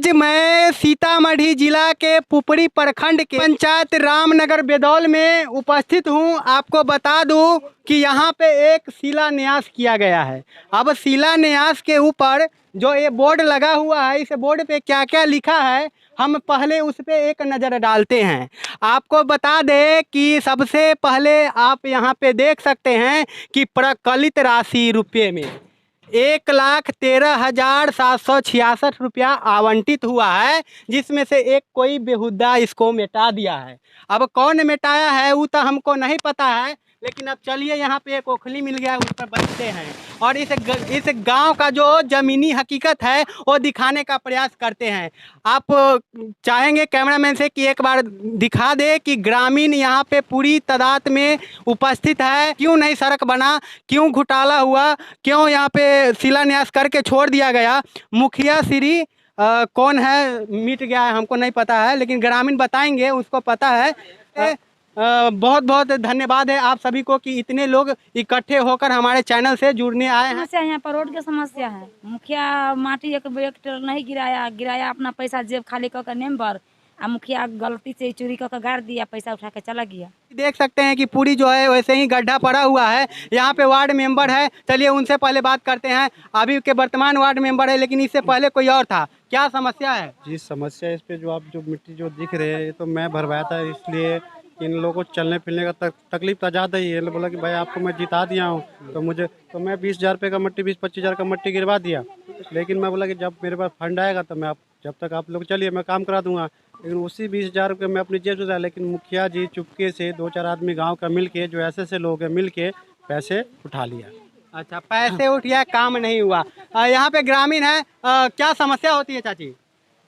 आज मैं सीतामढ़ी जिला के पुपरी प्रखंड के पंचायत रामनगर बेदौल में उपस्थित हूं। आपको बता दूं कि यहां पे एक शिलान्यास किया गया है। अब शिलान्यास के ऊपर जो ये बोर्ड लगा हुआ है, इस बोर्ड पे क्या क्या लिखा है हम पहले उस पे एक नज़र डालते हैं। आपको बता दें कि सबसे पहले आप यहां पे देख सकते हैं कि प्रकलित राशि रुपये में 1,13,766 रुपया आवंटित हुआ है, जिसमें से एक कोई बेहुदा इसको मिटा दिया है। अब कौन मिटाया है वो तो हमको नहीं पता है, लेकिन अब चलिए यहाँ पे एक ओखली मिल गया, उस पर बैठते हैं और इस गांव का जो ज़मीनी हकीकत है वो दिखाने का प्रयास करते हैं। आप चाहेंगे कैमरामैन से कि एक बार दिखा दे कि ग्रामीण यहाँ पे पूरी तादाद में उपस्थित है। क्यों नहीं सड़क बना, क्यों घोटाला हुआ, क्यों यहाँ पे शिलान्यास करके छोड़ दिया गया। मुखिया श्री कौन है मिट गया है, हमको नहीं पता है, लेकिन ग्रामीण बताएंगे, उसको पता है। बहुत बहुत धन्यवाद है आप सभी को कि इतने लोग इकट्ठे होकर हमारे चैनल से जुड़ने आए हैं। समस्या यहाँ पर रोड की समस्या है। मुखिया माटी एक नहीं गिराया अपना पैसा जेब खाली कर नेम पर, मुखिया गलती से चोरी कर गाड़ दिया, पैसा उठा के चला गया। देख सकते हैं कि पूरी जो है वैसे ही गड्ढा पड़ा हुआ है। यहाँ पे वार्ड मेंबर है, चलिए उनसे पहले बात करते हैं। अभी के वर्तमान वार्ड मेंबर है, लेकिन इससे पहले कोई और था। क्या समस्या है जी? समस्या इस पे जो आप जो मिट्टी जो दिख रहे हैं, ये तो मैं भरवाया था, इसलिए इन लोगों को चलने फिरने का तकलीफ तो ज़्यादा ही है। बोला कि भाई आपको मैं जिता दिया हूँ, तो मैं 20,000 रुपये का मट्टी 20-25,000 का मट्टी गिरवा दिया। लेकिन मैं बोला कि जब मेरे पास फंड आएगा तो जब तक आप लोग चलिए मैं काम करा दूंगा। लेकिन उसी 20,000 रुपये मैं अपनी जेब से था, लेकिन मुखिया जी चुपके से 2-4 आदमी गाँव का मिल के, जो ऐसे लोग हैं, मिल के पैसे उठा लिया। अच्छा, पैसे उठ गया, काम नहीं हुआ। यहाँ पे ग्रामीण है, क्या समस्या होती है चाची?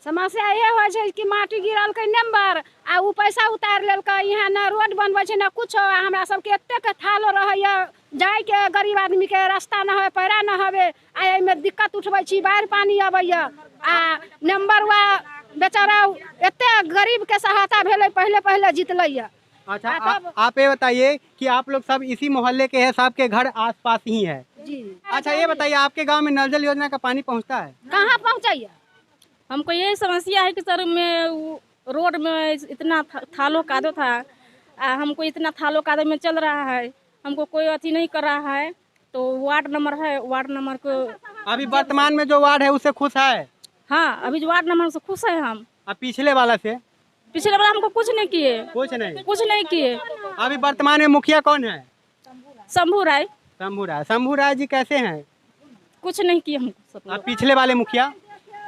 समस्या ये हो छै कि माटी गिरल के नंबर आ उ पैसा उतार लेलक। यहाँ न रोड बनबै छै न कुछ। हमरा सबके एतेक थालो रहैया, जाय के गरीब आदमी के रास्ता न है, पैरा न हवे, आ में दिक्कत उठबै छी। बाढ़ पानी अबैया आ नंबर वा बेचारा एते गरीब के सहायता भेलै, पहले जीतलैया। अच्छा, आप ये बताइए कि आप लोग सब इसी मोहल्ले के हैं, सबके घर आसपास ही है जी। अच्छा, ये बताइए आपके गांव में नल जल योजना का पानी पहुंचता है? कहाँ पहुँचैया? हमको ये समस्या है कि सर में रोड में इतना थालो कादो था, हमको इतना थालो कादो में चल रहा है, हमको कोई अति नहीं कर रहा है। तो वार्ड नंबर है, वार्ड नंबर को अभी वर्तमान में जो वार्ड है उससे खुश है? हाँ, अभी जो वार्ड नंबर से खुश है हम। अब पिछले वाला से? पिछले वाला हमको कुछ नहीं किए, कुछ नहीं किए। अभी वर्तमान में मुखिया कौन है? शंभू राय। शंभू राय जी कैसे हैं? कुछ नहीं किए हमको। अब पिछले वाले मुखिया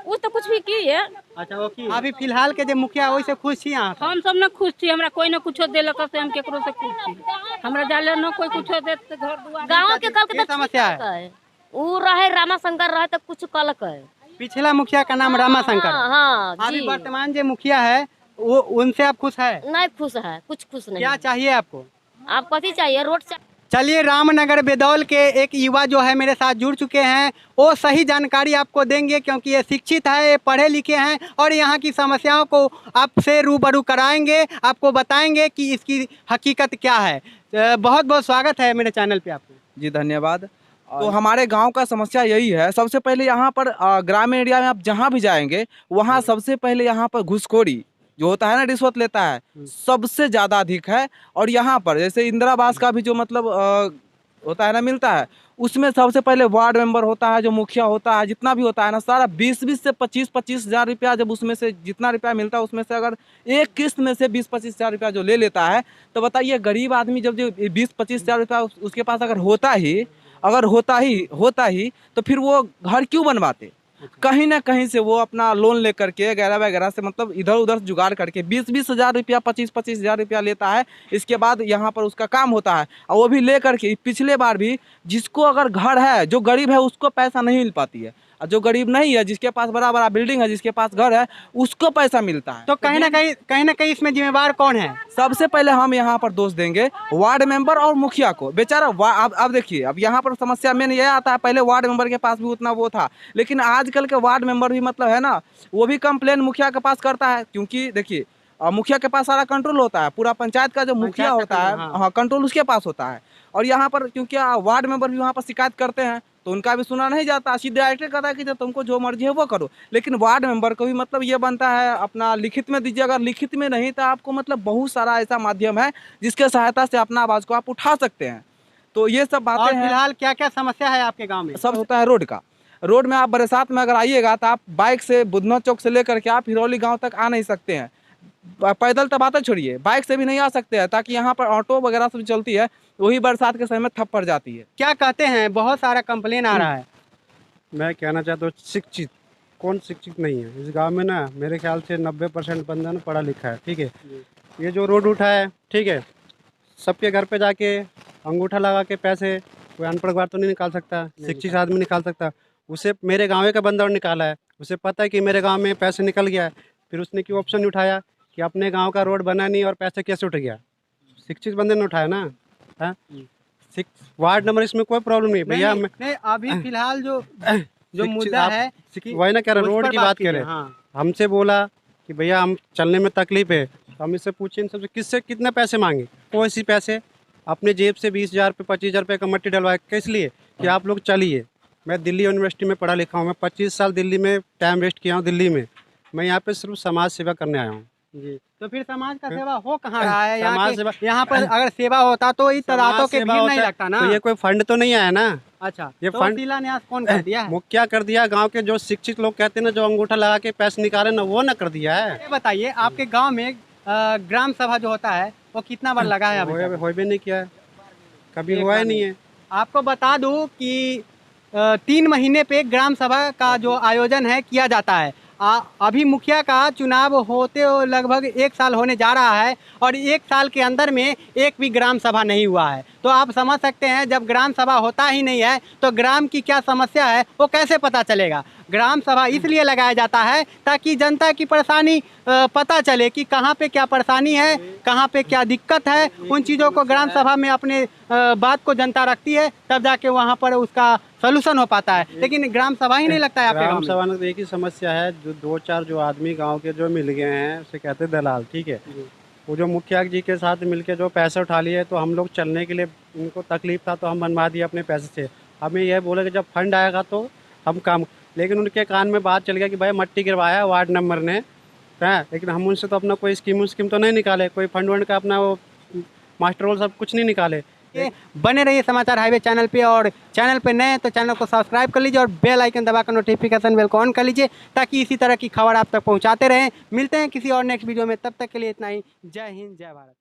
वो तो कुछ भी किए। अच्छा, वो की अभी फिलहाल के जो मुखिया वही से खुश थी? हम सब न खुश थी, हमरा कोई न कुछो देलक से हम केकरो से खुश थी। हमरा जाले न कोई कुछो दे, घर दुआर गांव के कल के समस्या है। उ रहे रामाशंकर रहे तो कुछ कलक है। पिछला मुखिया का नाम रामाशंकर। हाँ, अभी वर्तमान जो मुखिया है वो उनसे आप खुश है? नहीं खुश है, कुछ खुश नहीं। क्या चाहिए आपको? आप कथी चाहिए? रोड चाहिए। चलिए, रामनगर बेदौल के एक युवा जो है मेरे साथ जुड़ चुके हैं, वो सही जानकारी आपको देंगे, क्योंकि ये शिक्षित है, ये पढ़े लिखे हैं और यहाँ की समस्याओं को आपसे रूबरू कराएंगे, आपको बताएंगे कि इसकी हकीकत क्या है। बहुत बहुत स्वागत है मेरे चैनल पे आपको। जी धन्यवाद। तो हमारे गांव का समस्या यही है। सबसे पहले यहाँ पर ग्रामीण एरिया में आप जहाँ भी जाएंगे, वहाँ सबसे पहले यहाँ पर घुसखोरी जो होता है ना, रिश्वत लेता है, सबसे ज़्यादा अधिक है। और यहाँ पर जैसे इंदिरा आवास का भी जो मतलब होता है ना, मिलता है, उसमें सबसे पहले वार्ड मेंबर होता है, जो मुखिया होता है, जितना भी होता है ना, सारा 20-20 से 25-25 हज़ार रुपया, जब उसमें से जितना रुपया मिलता है उसमें से अगर एक किस्त में से 20-25 हज़ार रुपया जो ले लेता है, तो बताइए गरीब आदमी जब जो 20-25 हज़ार रुपया उसके पास अगर होता ही तो फिर वो घर क्यों बनवाते? कहीं ना कहीं से वो अपना लोन लेकर के वगैरह से मतलब इधर उधर जुगाड़ करके 20-20 हज़ार रुपया 25-25 हज़ार रुपया लेता है। इसके बाद यहाँ पर उसका काम होता है, और वो भी ले करके पिछले बार भी जिसको अगर घर है, जो गरीब है उसको पैसा नहीं मिल पाती है, और जो गरीब नहीं है, जिसके पास बड़ा बड़ा बिल्डिंग है, जिसके पास घर है, उसको पैसा मिलता है। तो कहीं ना कहीं इसमें जिम्मेवार कौन है? सबसे पहले हम यहाँ पर दोष देंगे वार्ड मेंबर और मुखिया को। बेचारा अब देखिए, अब यहाँ पर समस्या मेन यह आता है, पहले वार्ड मेंबर के पास भी उतना वो था, लेकिन आजकल के वार्ड मेंबर भी मतलब है ना, वो भी कंप्लेन मुखिया के पास करता है। क्योंकि देखिए मुखिया के पास सारा कंट्रोल होता है, पूरा पंचायत का जो मुखिया होता है, हाँ, कंट्रोल उसके पास होता है। और यहाँ पर क्योंकि वार्ड मेंबर भी वहाँ पर शिकायत करते हैं तो उनका भी सुना नहीं जाता, सीधे डायरेक्टर कहता है कि जब तुमको जो मर्जी है वो करो। लेकिन वार्ड मेंबर को भी मतलब ये बनता है अपना लिखित में दीजिए, अगर लिखित में नहीं तो आपको मतलब बहुत सारा ऐसा माध्यम है जिसके सहायता से अपना आवाज़ को आप उठा सकते हैं। तो ये सब और बातें हैं। फिलहाल क्या क्या समस्या है आपके गांव में? सब होता है रोड का। रोड में आप बरसात में अगर आइएगा तो आप बाइक से बुधना चौक से लेकर के आप हिरौली गांव तक आ नहीं सकते हैं। पैदल तो बात छोड़िए, बाइक से भी नहीं आ सकते हैं, ताकि यहाँ पर ऑटो वगैरह सब चलती है, वही बरसात के समय में ठप पड़ जाती है। क्या कहते हैं, बहुत सारा कंप्लेन आ रहा है। मैं कहना चाहता हूँ शिक्षित कौन शिक्षित नहीं है इस गांव में ना, मेरे ख्याल से 90% बंदा ना पढ़ा लिखा है, ठीक है। ये जो रोड उठा है, ठीक है, सबके घर पे जाके अंगूठा लगा के पैसे कोई अनपढ़ बार तो नहीं निकाल सकता, शिक्षित आदमी निकाल सकता। उसे मेरे गाँव का बंदा निकाला है, उसे पता है कि मेरे गाँव में पैसे निकल गया है, फिर उसने क्यों ऑप्शन नहीं उठाया कि अपने गांव का रोड बना नहीं और पैसे कैसे उठ गया? शिक्षित बंदे ने उठाया ना। हाँ, वार्ड नंबर इसमें कोई प्रॉब्लम नहीं भैया। नहीं, अभी फिलहाल जो मुद्दा है वही ना कह रहे, उस रोड पर की बात कीजिए। करें। हाँ, हमसे बोला कि भैया हम चलने में तकलीफ है, तो हम इससे पूछे इन सबसे किससे कितने पैसे मांगे, कोई सी पैसे अपने जेब से 20,000 रुपये 25,000 रुपये का मट्टी डलवाए, किस लिए कि आप लोग चलिए। मैं दिल्ली यूनिवर्सिटी में पढ़ा लिखा हूँ, मैं 25 साल दिल्ली में टाइम वेस्ट किया हूँ दिल्ली में। मैं यहाँ पे सिर्फ समाज सेवा करने आया हूँ जी। तो फिर समाज का सेवा हो कहाँ रहा है? यहाँ पर समाज अगर सेवा होता तो इस तदातों के भीड़ नहीं लगता ना। तो ये कोई फंड तो नहीं आया ना। अच्छा, ये तो फंड शिलान्यास कौन कर दिया है? मुखिया कर दिया, गांव के जो शिक्षित लोग कहते हैं ना, जो अंगूठा लगा के पैसे निकाले ना, वो ना कर दिया है। ये बताइए, आपके गांव में ग्राम सभा जो होता है वो कितना बार लगा है? अभी तक? हो भी नहीं किया है, कभी एक हुआ ही बार नहीं है। आपको बता दूं कि 3 महीने पे ग्राम सभा का जो आयोजन है किया जाता है। अभी मुखिया का चुनाव होते लगभग 1 साल होने जा रहा है और 1 साल के अंदर में एक भी ग्राम सभा नहीं हुआ है। तो आप समझ सकते हैं, जब ग्राम सभा होता ही नहीं है तो ग्राम की क्या समस्या है वो कैसे पता चलेगा। ग्राम सभा इसलिए लगाया जाता है ताकि जनता की परेशानी पता चले कि कहाँ पे क्या परेशानी है, कहाँ पे क्या दिक्कत है। उन चीज़ों को ग्राम सभा में अपने बात को जनता रखती है, तब जाके वहाँ पर उसका सलूशन हो पाता है। लेकिन ग्राम सभा ही नहीं लगता है आपके गाँव ग्राम में। सभा में तो एक ही समस्या है, जो 2-4 जो आदमी गांव के जो मिल गए हैं उसे कहते हैं दलाल, ठीक है। वो जो मुखिया जी के साथ मिलके जो पैसे उठा लिए, तो हम लोग चलने के लिए उनको तकलीफ था तो हम बनवा दिए अपने पैसे से। हमें यह बोले कि जब फंड आएगा तो हम काम, लेकिन उनके कान में बात चल गया कि भाई मट्टी गिरवाया वार्ड नंबर ने, है, लेकिन हम उनसे तो अपना कोई स्कीम तो नहीं निकाले, कोई फंड वंड का अपना वो मास्टर रोल सब कुछ नहीं निकाले। बने रहिए समाचार हाईवे चैनल पे, और चैनल पे नए हैं तो चैनल को सब्सक्राइब कर लीजिए और बेल आइकन दबाकर नोटिफिकेशन बेल को ऑन कर लीजिए, ताकि इसी तरह की खबर आप तक पहुंचाते रहें। मिलते हैं किसी और नेक्स्ट वीडियो में, तब तक के लिए इतना ही। जय हिंद, जय भारत।